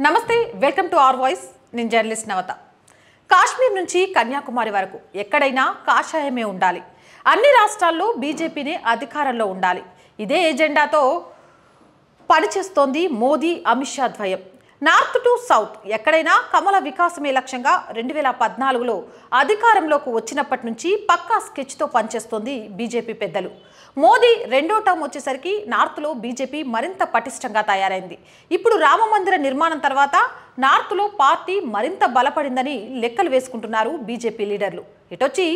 నమస్తే welcome to our voice నేను journalist నవత కాశ్మీర్ నుంచి కన్యాకుమారి వరకు ఎక్కడైనా కాషాయమే ఉండాలి అన్ని రాష్ట్రాల్లో బీజేపీనే అధికారంలో ఉండాలి ఇదే ఎజెండాతో పనిచేస్తోంది మోదీ అమిత్ షా ద్వయం నార్త్ టు సౌత్ ఎక్కడైనా కమల వికాసమే లక్ష్యంగా 2014లో అధికారంలోకి వచ్చినప్పటి నుంచి పక్కా స్కెచ్తో పనిచేస్తోంది బీజేపీ పెద్దలు మోదీ రెండో టర్మ్ వచ్చేసరికి నార్త్లో బీజేపీ మరింత పటిష్టంగా తయారైంది ఇప్పుడు రామమందిర నిర్మాణం తర్వాత నార్త్లో పార్టీ మరింత బలపడిందని లెక్కలు వేసుకుంటున్నారు బీజేపీ లీడర్లు ఇటొచ్చి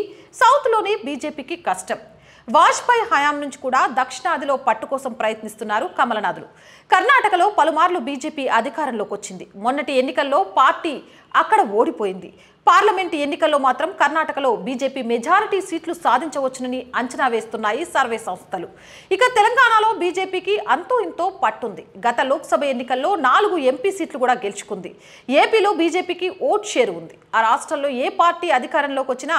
సౌత్లోనే బీజేపీకి కష్టం వాజ్పేయి హయాం నుంచి కూడా దక్షిణాదిలో పట్టు కోసం ప్రయత్నిస్తున్నారు కమలనాథులు కర్ణాటకలో పలుమార్లు బీజేపీ అధికారంలోకి వచ్చింది మొన్నటి ఎన్నికల్లో పార్టీ అక్కడ ఓడిపోయింది పార్లమెంట్ ఎన్నికల్లో మాత్రం కర్ణాటకలో బీజేపీ మెజారిటీ సీట్లు సాధించవచ్చునని అంచనా వేస్తున్నాయి సర్వే సంస్థలు ఇక తెలంగాణలో బీజేపీకి అంతో ఇంతో పట్టుంది గత లోక్సభ ఎన్నికల్లో 4 ఎంపీ సీట్లు కూడా గెలుచుకుంది ఏపీలో బీజేపీకి ఓట్ షేర్ ఉంది ఆ రాష్ట్రంలో ఏ పార్టీ అధికారంలోకి వచ్చినా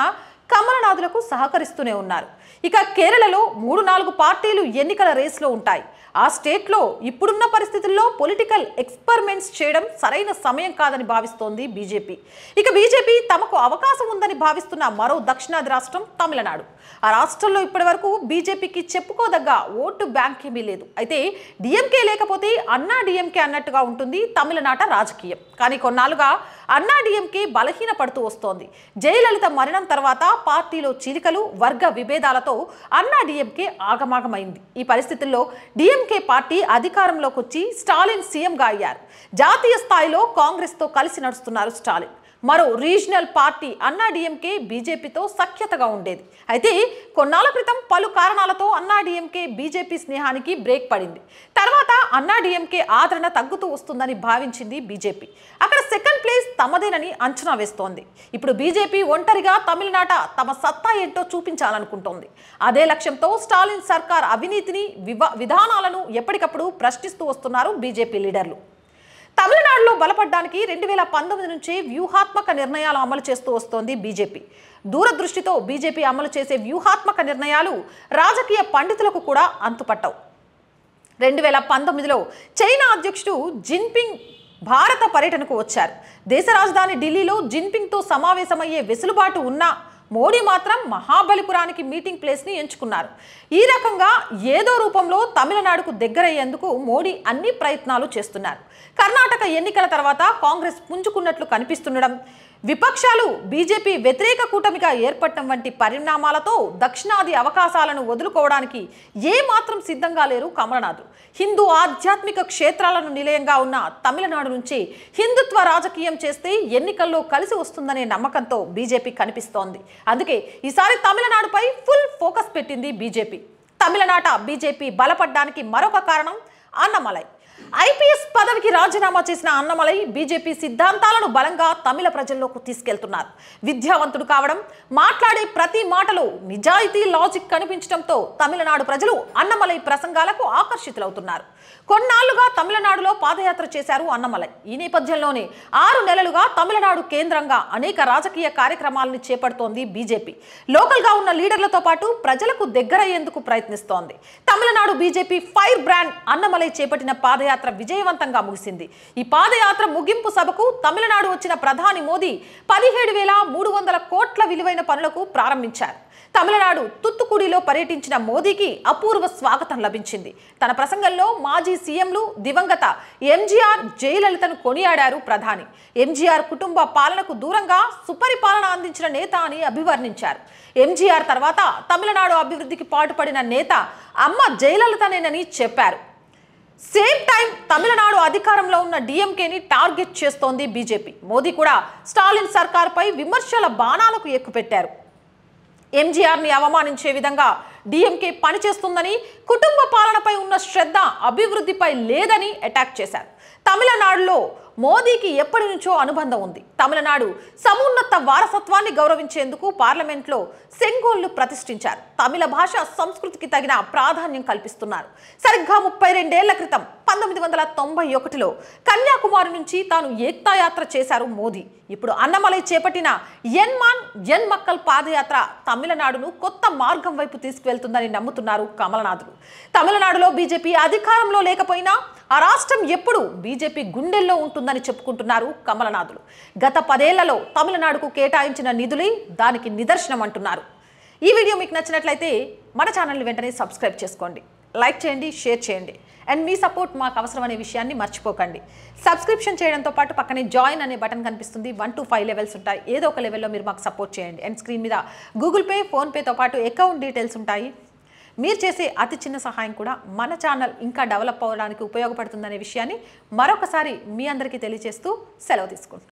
కమలనాథులకు సహకరిస్తూనే ఉన్నారు ఇక కేరళలో 3-4 పార్టీలు ఎన్నికల రేస్లో ఉంటాయి ఆ స్టేట్లో ఇప్పుడున్న పరిస్థితుల్లో పొలిటికల్ ఎక్స్పెరిమెంట్స్ చేయడం సరైన సమయం కాదని భావిస్తోంది బీజేపీ ఇక బీజేపీ తమకు అవకాశం ఉందని భావిస్తున్న మరో దక్షిణాది రాష్ట్రం తమిళనాడు ఆ రాష్ట్రంలో ఇప్పటివరకు బీజేపీకి చెప్పుకోదగ్గ ఓటు బ్యాంక్ ఏమీ లేదు అయితే డిఎంకే లేకపోతే అన్నా డిఎంకే అన్నట్టుగా ఉంటుంది తమిళనాట రాజకీయం కానీ కొన్నాళ్ళుగా అన్నా డిఎంకే బలహీన పడుతూ వస్తోంది జయలలిత మరణం తర్వాత పార్టీలో చీలికలు వర్గ విభేదాలతో అన్నా డిఎంకే ఆగమాగమైంది ఈ పరిస్థితుల్లో డిఎంకే పార్టీ అధికారంలోకి వచ్చి స్టాలిన్ సీఎంగా అయ్యారు జాతీయ స్థాయిలో కాంగ్రెస్తో కలిసి నడుస్తున్నారు స్టాలిన్ మరో రీజనల్ పార్టీ అన్నా డిఎంకే బీజేపీతో సఖ్యతగా ఉండేది అయితే కొన్నాళ్ళ క్రితం పలు కారణాలతో అన్నా డిఎంకే బీజేపీ స్నేహానికి బ్రేక్ పడింది తర్వాత అన్నా డిఎంకే ఆదరణ తగ్గుతూ వస్తుందని భావించింది బీజేపీ అక్కడ సెకండ్ ప్లేస్ తమదేనని అంచనా వేస్తోంది ఇప్పుడు బీజేపీ ఒంటరిగా తమిళనాట తమ సత్తా ఏంటో చూపించాలనుకుంటోంది అదే లక్ష్యంతో స్టాలిన్ సర్కార్ అవినీతిని విధానాలను ఎప్పటికప్పుడు ప్రశ్నిస్తూ వస్తున్నారు బీజేపీ లీడర్లు తమిళనాడులో బలపడడానికి 2019 నుంచి వ్యూహాత్మక నిర్ణయాలు అమలు చేస్తూ వస్తోంది బీజేపీ దూరదృష్టితో బీజేపీ అమలు చేసే వ్యూహాత్మక నిర్ణయాలు రాజకీయ పండితులకు కూడా అంతుపట్టవు 2019లో చైనా అధ్యక్షుడు జిన్పింగ్ భారత పర్యటనకు వచ్చారు దేశ రాజధాని ఢిల్లీలో జిన్పింగ్తో సమావేశమయ్యే వెసులుబాటు ఉన్నా మోడీ మాత్రం మహాబలిపురానికి మీటింగ్ ప్లేస్ని ఎంచుకున్నారు ఈ రకంగా ఏదో రూపంలో తమిళనాడుకు దగ్గరయ్యేందుకు మోడీ అన్ని ప్రయత్నాలు చేస్తున్నారు కర్ణాటక ఎన్నికల తర్వాత కాంగ్రెస్ పుంజుకున్నట్లు కనిపిస్తుండడం విపక్షాలు బీజేపీ వ్యతిరేక కూటమిగా ఏర్పడటం వంటి పరిణామాలతో దక్షిణాది అవకాశాలను వదులుకోవడానికి ఏమాత్రం సిద్ధంగా లేరు కమలనాథ్ హిందూ ఆధ్యాత్మిక క్షేత్రాలను నిలయంగా ఉన్న తమిళనాడు నుంచి హిందుత్వ రాజకీయం చేస్తే ఎన్నికల్లో కలిసి వస్తుందనే నమ్మకంతో బీజేపీ కనిపిస్తోంది అందుకే ఈసారి తమిళనాడుపై ఫుల్ ఫోకస్ పెట్టింది బీజేపీ తమిళనాట బీజేపీ బలపడ్డానికి మరొక కారణం అన్నమలై ఐపీఎస్ పదవికి రాజీనామా చేసిన అన్నమలై బీజేపీ సిద్ధాంతాలను బలంగా తమిళ ప్రజల్లోకి తీసుకెళ్తున్నారు విద్యావంతుడు కావడం మాట్లాడే ప్రతి మాటలో నిజాయితీ లాజిక్ కనిపించడంతో తమిళనాడు ప్రజలు అన్నమలై ప్రసంగాలకు ఆకర్షితులవుతున్నారు కొన్నాళ్లుగా తమిళనాడులో పాదయాత్ర చేశారు అన్నమలై ఈ నేపథ్యంలోనే 6 నెలలుగా తమిళనాడు కేంద్రంగా అనేక రాజకీయ కార్యక్రమాలను చేపడుతోంది బీజేపీ లోకల్గా ఉన్న లీడర్లతో పాటు ప్రజలకు దగ్గరయ్యేందుకు ప్రయత్నిస్తోంది Tamil Nadu BJP fire brand Annamalai చేపట్టిన పాదయాత్ర విజయవంతంగా ముగిసింది ఈ పాదయాత్ర ముగింపు సభకు తమిళనాడు వచ్చిన ప్రధాని మోదీ 17,300 కోట్ల విలువైన పనులకు ప్రారంభించారు తమిళనాడు తుత్తుకుడిలో పర్యటించిన మోదీకి అపూర్వ స్వాగతం లభించింది తన ప్రసంగంలో మాజీ సీఎంలు దివంగత ఎంజీఆర్ జయలలితను కొనియాడారు ప్రధాని ఎంజీఆర్ కుటుంబ పాలనకు దూరంగా సుపరిపాలన అందించిన నేత అని అభివర్ణించారు ఎంజీఆర్ తర్వాత తమిళనాడు అభివృద్ధికి పాటుపడిన నేత అమ్మ జయలలితనేనని చెప్పారు సేమ్ టైం తమిళనాడు అధికారంలో ఉన్న డిఎంకేని టార్గెట్ చేస్తోంది బీజేపీ మోదీ కూడా స్టాలిన్ సర్కార్పై విమర్శల బాణాలకు ఎక్కుపెట్టారు ఎంజీఆర్ని అవమానించే విధంగా డిఎంకే పనిచేస్తుందని కుటుంబ పాలనపై ఉన్న శ్రద్ధ అభివృద్ధిపై లేదని అటాక్ చేశారు తమిళనాడులో మోదీకి ఎప్పటి నుంచో అనుబంధం ఉంది తమిళనాడు సమున్నత వారసత్వాన్ని గౌరవించేందుకు పార్లమెంట్లో సెంగోళ్లు ప్రతిష్ఠించారు తమిళ భాష సంస్కృతికి తగిన ప్రాధాన్యం కల్పిస్తున్నారు సరిగ్గా 32 ఏళ్ల క్రితం 1991లో కన్యాకుమారి నుంచి తాను ఏక్తా యాత్ర చేశారు మోదీ ఇప్పుడు అన్నమలై చేపట్టిన ఎన్ మాన్ ఎన్ మక్కల్ పాదయాత్ర తమిళనాడును కొత్త మార్గం వైపు తీసుకు తీసుకువెళ్తుందని నమ్ముతున్నారు కమలనాథులు. తమిళనాడులో బీజేపీ అధికారంలో లేకపోయినా ఆ రాష్ట్రం ఎప్పుడు బీజేపీ గుండెల్లో ఉంటుందని చెప్పుకుంటున్నారు కమలనాథులు. గత 10 ఏళ్లలో తమిళనాడుకు కేటాయించిన నిధులే దానికి నిదర్శనం అంటున్నారు. ఈ వీడియో మీకు నచ్చినట్లయితే మన ఛానల్ని వెంటనే సబ్స్క్రైబ్ చేసుకోండి, లైక్ చేయండి, షేర్ చేయండి. అండ్ మీ సపోర్ట్ మాకు అవసరం అనే విషయాన్ని మర్చిపోకండి. సబ్స్క్రిప్షన్ చేయడంతో పాటు పక్కనే జాయిన్ అనే బటన్ కనిపిస్తుంది. 1 to 5 లెవెల్స్ ఉంటాయి. ఏదో ఒక లెవెల్లో మీరు మాకు సపోర్ట్ చేయండి. అండ్ స్క్రీన్ మీద గూగుల్ పే, ఫోన్పేతో పాటు అకౌంట్ డీటెయిల్స్ ఉంటాయి. మీరు చేసే అతి చిన్న సహాయం కూడా మన ఛానల్ ఇంకా డెవలప్ అవ్వడానికి ఉపయోగపడుతుందనే విషయాన్ని మరొకసారి మీ అందరికీ తెలియజేస్తూ సెలవు తీసుకుంటాం.